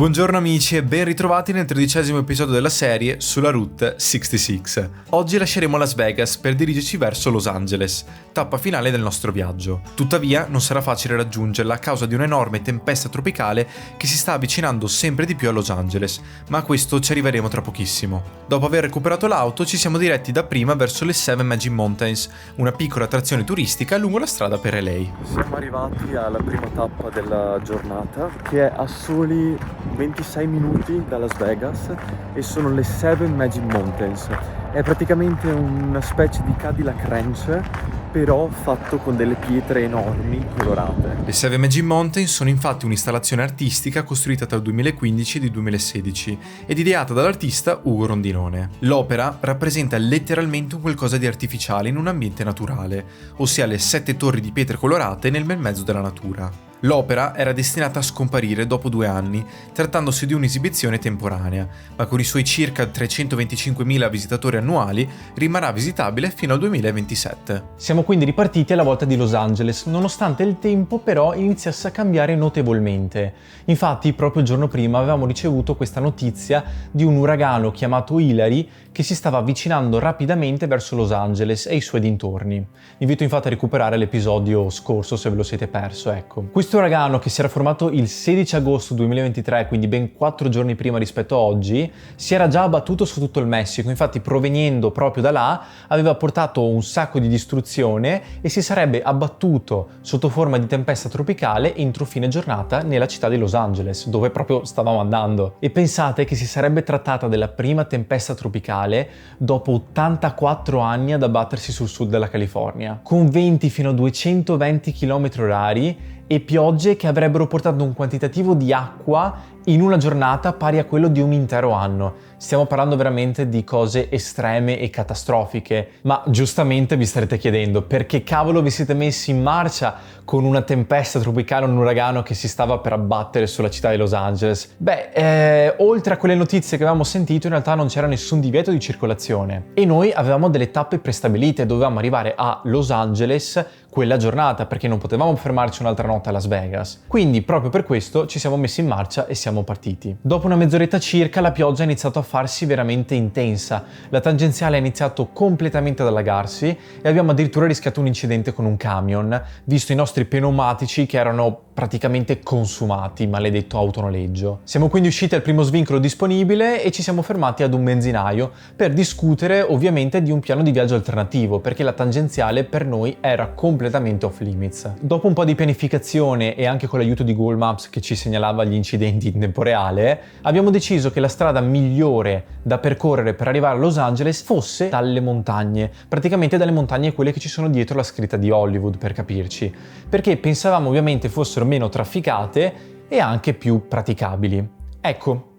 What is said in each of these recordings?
Buongiorno amici e ben ritrovati nel 13° episodio della serie sulla Route 66. Oggi lasceremo Las Vegas per dirigerci verso Los Angeles, tappa finale del nostro viaggio. Tuttavia non sarà facile raggiungerla a causa di un'enorme tempesta tropicale che si sta avvicinando sempre di più a Los Angeles, ma a questo ci arriveremo tra pochissimo. Dopo aver recuperato l'auto ci siamo diretti dapprima verso le Seven Magic Mountains, una piccola attrazione turistica lungo la strada per LA. Siamo arrivati alla prima tappa della giornata, che è a soli 26 minuti da Las Vegas e sono le Seven Magic Mountains. È praticamente una specie di Cadillac Ranch, però fatto con delle pietre enormi colorate. Le Seven Magic Mountains sono infatti un'installazione artistica costruita tra il 2015 e il 2016 ed ideata dall'artista Ugo Rondinone. L'opera rappresenta letteralmente un qualcosa di artificiale in un ambiente naturale, ossia le 7 torri di pietre colorate nel bel mezzo della natura. L'opera era destinata a scomparire dopo 2 anni, trattandosi di un'esibizione temporanea, ma con i suoi circa 325.000 visitatori annuali rimarrà visitabile fino al 2027. Siamo quindi ripartiti alla volta di Los Angeles, nonostante il tempo però iniziasse a cambiare notevolmente. Infatti, proprio il giorno prima avevamo ricevuto questa notizia di un uragano chiamato Hilary che si stava avvicinando rapidamente verso Los Angeles e i suoi dintorni. Vi invito infatti a recuperare l'episodio scorso se ve lo siete perso, ecco. Questo uragano, che si era formato il 16 agosto 2023, quindi ben 4 giorni prima rispetto a oggi, si era già abbattuto su tutto il Messico. Infatti, provenendo proprio da là, aveva portato un sacco di distruzione e si sarebbe abbattuto sotto forma di tempesta tropicale entro fine giornata nella città di Los Angeles, dove proprio stavamo andando. E pensate che si sarebbe trattata della prima tempesta tropicale dopo 84 anni ad abbattersi sul sud della California, con venti fino a 220 km/h e piogge che avrebbero portato un quantitativo di acqua in una giornata pari a quello di un intero anno. Stiamo parlando veramente di cose estreme e catastrofiche, ma giustamente vi starete chiedendo perché cavolo vi siete messi in marcia con una tempesta tropicale, un uragano che si stava per abbattere sulla città di Los Angeles? Oltre a quelle notizie che avevamo sentito, in realtà non c'era nessun divieto di circolazione e noi avevamo delle tappe prestabilite, dovevamo arrivare a Los Angeles quella giornata perché non potevamo fermarci un'altra notte a Las Vegas. Quindi proprio per questo ci siamo messi in marcia e siamo partiti. Dopo una mezz'oretta circa la pioggia ha iniziato a farsi veramente intensa, la tangenziale ha iniziato completamente ad allagarsi e abbiamo addirittura rischiato un incidente con un camion, visto i nostri pneumatici che erano praticamente consumati, maledetto autonoleggio. Siamo quindi usciti al primo svincolo disponibile e ci siamo fermati ad un benzinaio per discutere ovviamente di un piano di viaggio alternativo, perché la tangenziale per noi era completamente off limits. Dopo un po' di pianificazione e anche con l'aiuto di Google Maps che ci segnalava gli incidenti in tempo reale, abbiamo deciso che la strada migliore da percorrere per arrivare a Los Angeles fosse dalle montagne, praticamente dalle montagne quelle che ci sono dietro la scritta di Hollywood, per capirci, perché pensavamo ovviamente fossero meno trafficate e anche più praticabili. Ecco,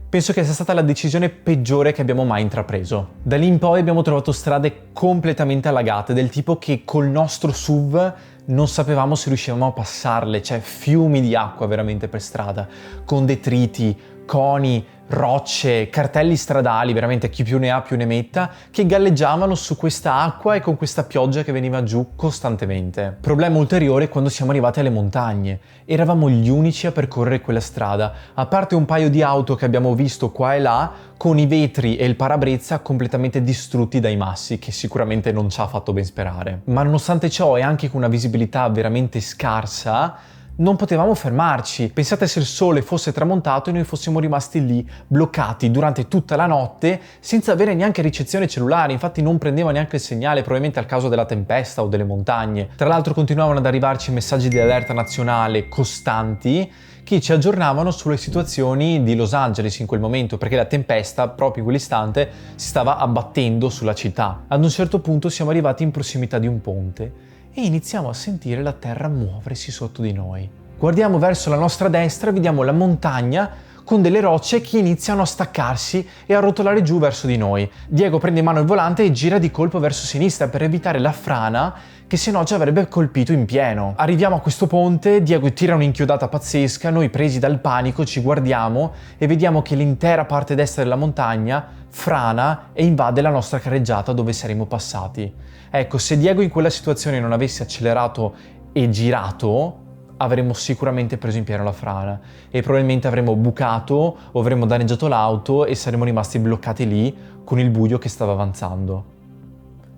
penso che sia stata la decisione peggiore che abbiamo mai intrapreso. Da lì in poi abbiamo trovato strade completamente allagate, del tipo che col nostro SUV non sapevamo se riuscivamo a passarle, cioè fiumi di acqua veramente per strada, con detriti, coni, rocce, cartelli stradali, veramente chi più ne ha più ne metta, che galleggiavano su questa acqua e con questa pioggia che veniva giù costantemente. Problema ulteriore quando siamo arrivati alle montagne. Eravamo gli unici a percorrere quella strada, a parte un paio di auto che abbiamo visto qua e là, con i vetri e il parabrezza completamente distrutti dai massi, che sicuramente non ci ha fatto ben sperare. Ma nonostante ciò e anche con una visibilità veramente scarsa, non potevamo fermarci. Pensate se il sole fosse tramontato e noi fossimo rimasti lì bloccati durante tutta la notte senza avere neanche ricezione cellulare, infatti non prendeva neanche il segnale, probabilmente al caso della tempesta o delle montagne. Tra l'altro continuavano ad arrivarci messaggi di allerta nazionale costanti che ci aggiornavano sulle situazioni di Los Angeles in quel momento, perché la tempesta proprio in quell'istante si stava abbattendo sulla città. Ad un certo punto siamo arrivati in prossimità di un ponte e iniziamo a sentire la terra muoversi sotto di noi. Guardiamo verso la nostra destra e vediamo la montagna con delle rocce che iniziano a staccarsi e a rotolare giù verso di noi. Diego prende in mano il volante e gira di colpo verso sinistra per evitare la frana che se no ci avrebbe colpito in pieno. Arriviamo a questo ponte, Diego tira un'inchiodata pazzesca, noi presi dal panico ci guardiamo e vediamo che l'intera parte destra della montagna frana e invade la nostra carreggiata dove saremmo passati. Ecco, se Diego in quella situazione non avesse accelerato e girato, avremmo sicuramente preso in pieno la frana e probabilmente avremmo bucato o avremmo danneggiato l'auto e saremmo rimasti bloccati lì con il buio che stava avanzando.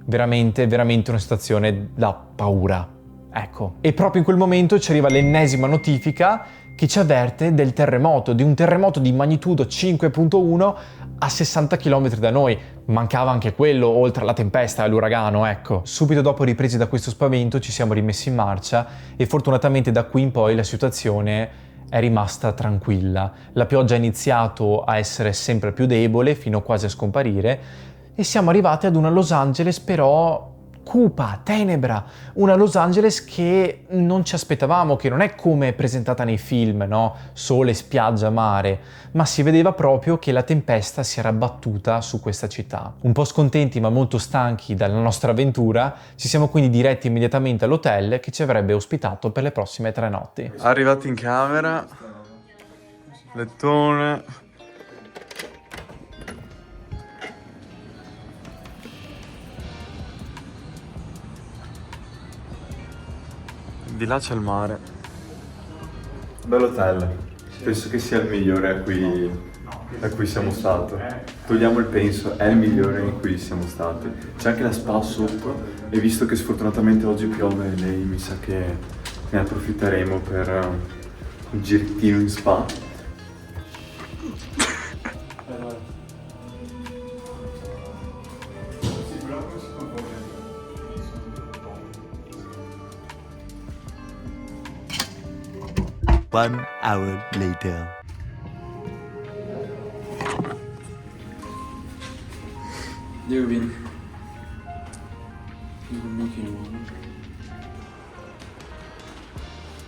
Veramente, veramente una situazione da paura. Ecco. E proprio in quel momento ci arriva l'ennesima notifica che ci avverte del terremoto, di un terremoto di magnitudo 5.1 a 60 km da noi. Mancava anche quello, oltre alla tempesta e all'uragano, ecco. Subito dopo, ripresi da questo spavento, ci siamo rimessi in marcia e fortunatamente da qui in poi la situazione è rimasta tranquilla. La pioggia ha iniziato a essere sempre più debole, fino quasi a scomparire, e siamo arrivati ad una Los Angeles però cupa, tenebra, una Los Angeles che non ci aspettavamo, che non è come presentata nei film, no? Sole, spiaggia, mare, ma si vedeva proprio che la tempesta si era abbattuta su questa città. Un po' scontenti ma molto stanchi dalla nostra avventura, ci siamo quindi diretti immediatamente all'hotel che ci avrebbe ospitato per le prossime 3 notti. Arrivati in camera, lettone. Di là c'è il mare. Bell'hotel. Penso che sia il migliore a cui siamo stati. Togliamo il penso, è il migliore in cui siamo stati. C'è anche la spa sotto e visto che sfortunatamente oggi piove, lei mi sa che ne approfitteremo per un girettino in spa. One hour later. Diego, vieni. Con me che non.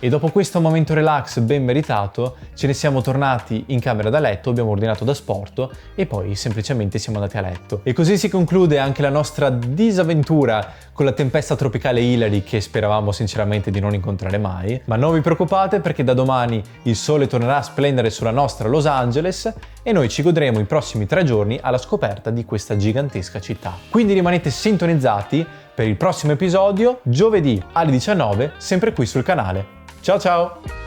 E dopo questo momento relax ben meritato, ce ne siamo tornati in camera da letto, abbiamo ordinato da sporto e poi semplicemente siamo andati a letto. E così si conclude anche la nostra disavventura con la tempesta tropicale Hilary, che speravamo sinceramente di non incontrare mai. Ma non vi preoccupate, perché da domani il sole tornerà a splendere sulla nostra Los Angeles e noi ci godremo i prossimi 3 giorni alla scoperta di questa gigantesca città. Quindi rimanete sintonizzati per il prossimo episodio, giovedì alle 19, sempre qui sul canale. Ciao ciao!